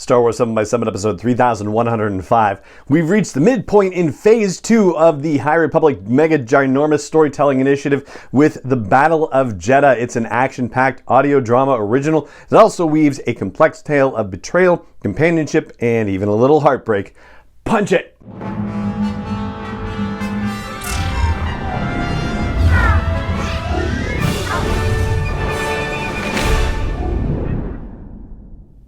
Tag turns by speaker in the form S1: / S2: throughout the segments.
S1: Star Wars 7 by 7 episode 3105. We've reached the midpoint in Phase 2 of the High Republic mega-ginormous storytelling initiative with the Battle of Jedha. It's an action-packed audio drama original that also weaves a complex tale of betrayal, companionship, and even a little heartbreak. Punch it!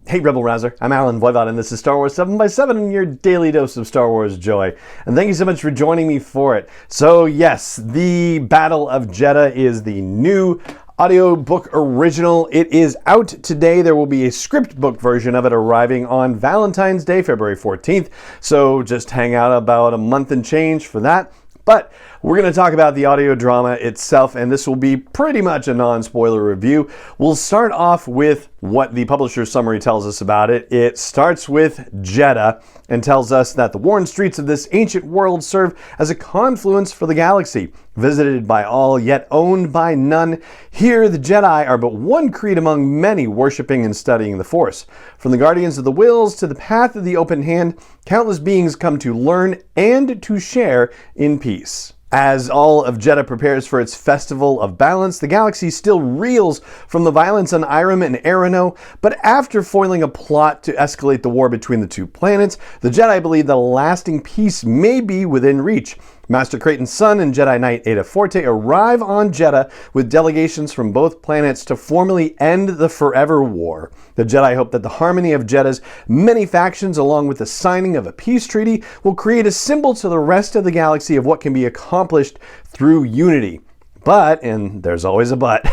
S1: Hey Rebel Rouser, I'm Alan Voivod and this is Star Wars 7 by 7 and your daily dose of Star Wars joy. And thank you so much for joining me for it. So yes, the Battle of Jedha is the new audiobook original. It is out today. There will be a script book version of it arriving on Valentine's Day, February 14th. So just hang out about a month and change for that. But we're going to talk about the audio drama itself, and this will be pretty much a non-spoiler review. We'll start off with what the publisher's summary tells us about it. It starts with Jedha and tells us that the worn streets of this ancient world serve as a confluence for the galaxy, visited by all yet owned by none. Here the Jedi are but one creed among many worshipping and studying the Force. From the Guardians of the Whills to the Path of the Open Hand, countless beings come to learn and to share in peace. As all of Jedha prepares for its festival of balance, the galaxy still reels from the violence on Irem and Arano, but after foiling a plot to escalate the war between the two planets, the Jedi believe that a lasting peace may be within reach. Master Creighton's son and Jedi Knight Ada Forte arrive on Jedha with delegations from both planets to formally end the Forever War. The Jedi hope that the harmony of Jedha's many factions, along with the signing of a peace treaty, will create a symbol to the rest of the galaxy of what can be accomplished through unity. But, and there's always a but,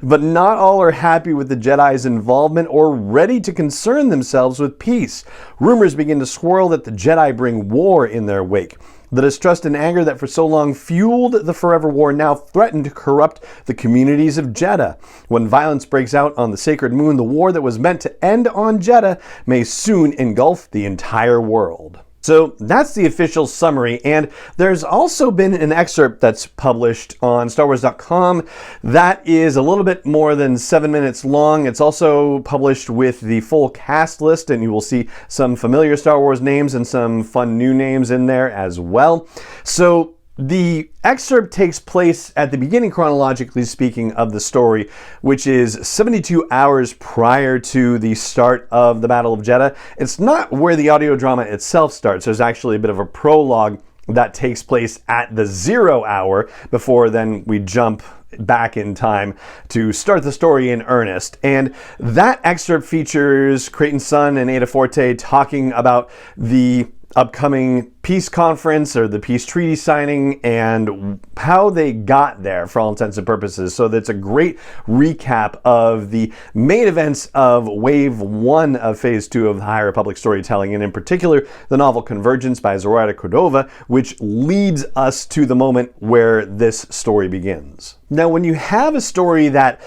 S1: but not all are happy with the Jedi's involvement or ready to concern themselves with peace. Rumors begin to swirl that the Jedi bring war in their wake. The distrust and anger that for so long fueled the Forever War now threaten to corrupt the communities of Jedha. When violence breaks out on the Sacred Moon, the war that was meant to end on Jedha may soon engulf the entire world. So that's the official summary, and there's also been an excerpt that's published on StarWars.com that is a little bit more than 7 minutes long. It's also published with the full cast list, and you will see some familiar Star Wars names and some fun new names in there as well. So the excerpt takes place at the beginning, chronologically speaking, of the story, which is 72 hours prior to the start of the Battle of Jedha. It's not where the audio drama itself starts. There's actually a bit of a prologue that takes place at the 0 hour before then we jump back in time to start the story in earnest. And that excerpt features Creighton's son and Ada Forte talking about the upcoming peace conference or the peace treaty signing and how they got there for all intents and purposes. So that's a great recap of the main events of Wave 1 of Phase 2 of the High Republic storytelling, and in particular the novel Convergence by Zoraida Cordova, which leads us to the moment where this story begins. Now, when you have a story that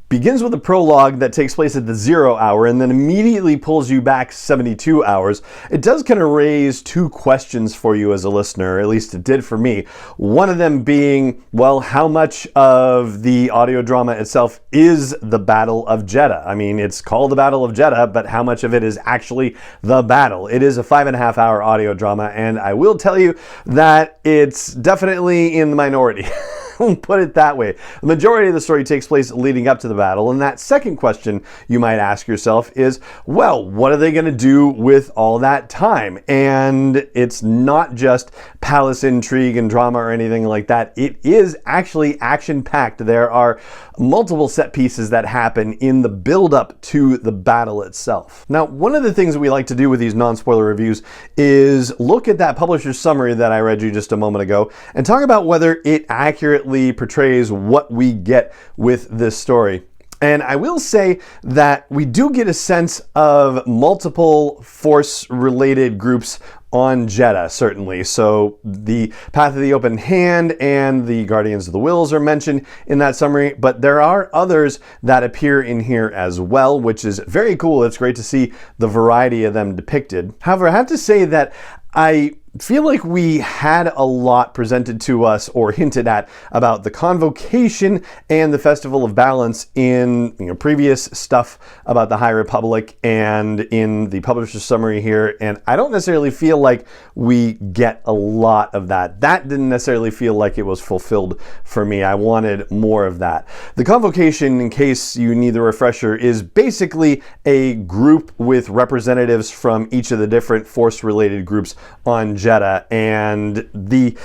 S1: begins with a prologue that takes place at the 0 hour and then immediately pulls you back 72 hours, it does kind of raise two questions for you as a listener, at least it did for me. One of them being, well, how much of the audio drama itself is the Battle of Jedha? I mean, it's called the Battle of Jedha, but how much of it is actually the battle? It is a 5.5 hour audio drama, and I will tell you that it's definitely in the minority. Put it that way. The majority of the story takes place leading up to the battle, and that second question you might ask yourself is, well, what are they going to do with all that time? And it's not just palace intrigue and drama or anything like that. It is actually action-packed. There are multiple set pieces that happen in the build-up to the battle itself. Now, one of the things that we like to do with these non-spoiler reviews is look at that publisher's summary that I read you just a moment ago and talk about whether it accurately portrays what we get with this story. And I will say that we do get a sense of multiple Force-related groups on Jedha, certainly. So the Path of the Open Hand and the Guardians of the Whills are mentioned in that summary, but there are others that appear in here as well, which is very cool. It's great to see the variety of them depicted. However, I have to say that I feel like we had a lot presented to us or hinted at about the Convocation and the Festival of Balance in previous stuff about the High Republic and in the publisher's summary here, and I don't necessarily feel like we get a lot of that. That didn't necessarily feel like it was fulfilled for me. I wanted more of that. The Convocation, in case you need the refresher, is basically a group with representatives from each of the different Force-related groups on Jedha, and the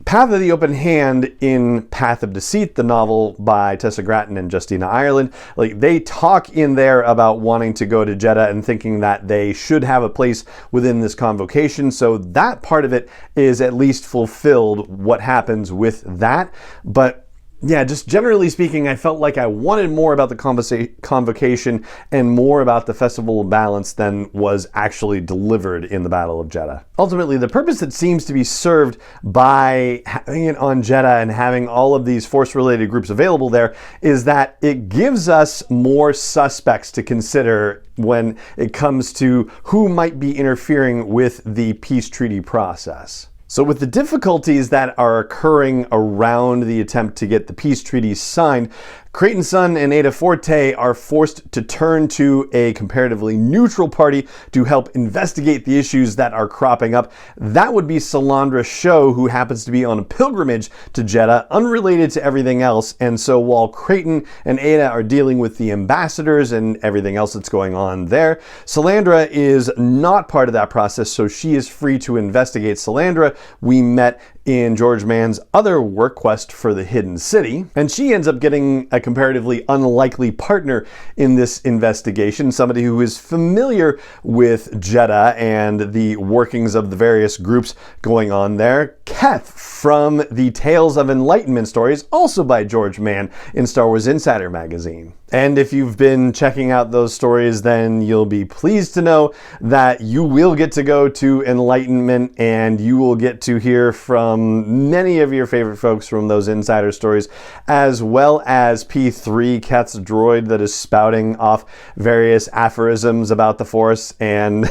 S1: Path of the Open Hand in Path of Deceit, the novel by Tessa Gratton and Justina Ireland, like they talk in there about wanting to go to Jedha and thinking that they should have a place within this Convocation. So that part of it is at least fulfilled, what happens with that. But yeah, just generally speaking, I felt like I wanted more about the Convocation and more about the Festival of Balance than was actually delivered in the Battle of Jedha. Ultimately, the purpose that seems to be served by having it on Jedha and having all of these Force-related groups available there is that it gives us more suspects to consider when it comes to who might be interfering with the peace treaty process. So with the difficulties that are occurring around the attempt to get the peace treaty signed, Creighton Sun and Ada Forte are forced to turn to a comparatively neutral party to help investigate the issues that are cropping up. That would be Salandra Sho, who happens to be on a pilgrimage to Jedha, unrelated to everything else. And so while Creighton and Ada are dealing with the ambassadors and everything else that's going on there, Salandra is not part of that process, so she is free to investigate. Salandra we met in George Mann's other work, Quest for the Hidden City, and she ends up getting a comparatively unlikely partner in this investigation, somebody who is familiar with Jedha and the workings of the various groups going on there. Keth from the Tales of Enlightenment stories, also by George Mann in Star Wars Insider magazine. And if you've been checking out those stories, then you'll be pleased to know that you will get to go to Enlightenment and you will get to hear from many of your favorite folks from those insider stories, as well as P3, Keth's droid that is spouting off various aphorisms about the Force, and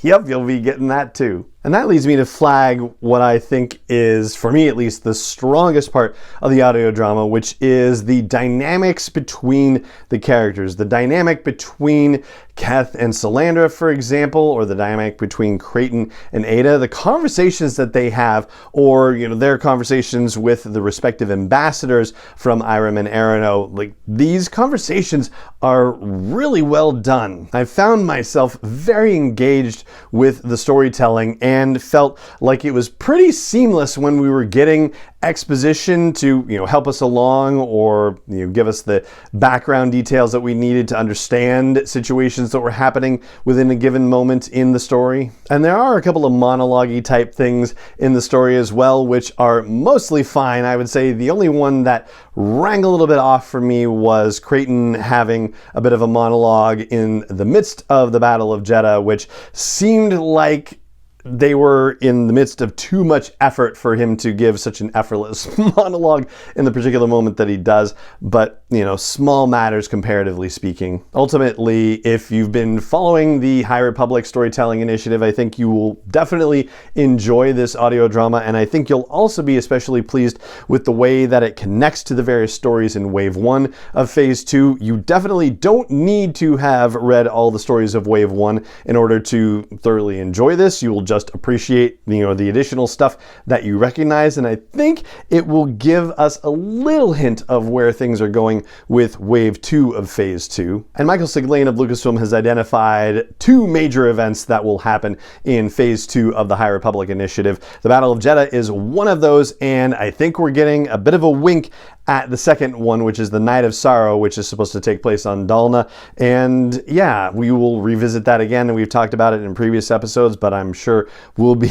S1: yep, you'll be getting that too. And that leads me to flag what I think is, for me at least, the strongest part of the audio drama, which is the dynamics between the characters. The dynamic between Keth and Salandra, for example, or the dynamic between Creighton and Ada, the conversations that they have, or their conversations with the respective ambassadors from Irem and Arano, like these conversations are really well done. I found myself very engaged with the storytelling and felt like it was pretty seamless when we were getting exposition to help us along or give us the background details that we needed to understand situations that were happening within a given moment in the story. And there are a couple of monologue-y type things in the story as well, which are mostly fine. I would say the only one that rang a little bit off for me was Creighton having a bit of a monologue in the midst of the Battle of Jedha, which seemed like they were in the midst of too much effort for him to give such an effortless monologue in the particular moment that he does, but small matters comparatively speaking. Ultimately, if you've been following the High Republic Storytelling Initiative, I think you will definitely enjoy this audio drama, and I think you'll also be especially pleased with the way that it connects to the various stories in Wave 1 of Phase 2. You definitely don't need to have read all the stories of Wave 1 in order to thoroughly enjoy this. You will just appreciate the additional stuff that you recognize, and I think it will give us a little hint of where things are going with Wave 2 of Phase 2. And Michael Siglain of Lucasfilm has identified two major events that will happen in Phase 2 of the High Republic Initiative. The Battle of Jedha is one of those, and I think we're getting a bit of a wink at the second one, which is the Night of Sorrow, which is supposed to take place on Dalna. And yeah, we will revisit that again, and we've talked about it in previous episodes, but I'm sure we'll be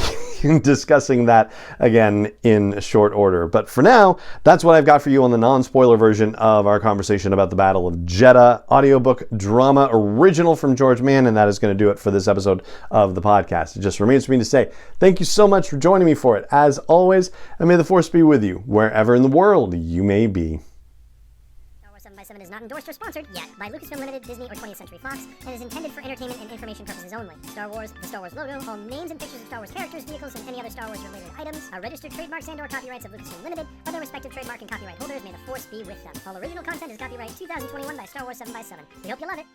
S1: discussing that again in short order. But for now, that's what I've got for you on the non-spoiler version of our conversation about the Battle of Jedha, audiobook drama original from George Mann, and that is going to do it for this episode of the podcast. It just remains for me to say thank you so much for joining me for it, as always, and may the Force be with you wherever in the world you may be.
S2: 7x7 is not endorsed or sponsored yet by Lucasfilm Limited, Disney, or 20th Century Fox, and is intended for entertainment and information purposes only. Star Wars, the Star Wars logo, all names and pictures of Star Wars characters, vehicles, and any other Star Wars related items are registered trademarks and/or copyrights of Lucasfilm Limited, or their respective trademark and copyright holders. May the Force be with them. All original content is copyright 2021 by Star Wars 7x7. We hope you love it.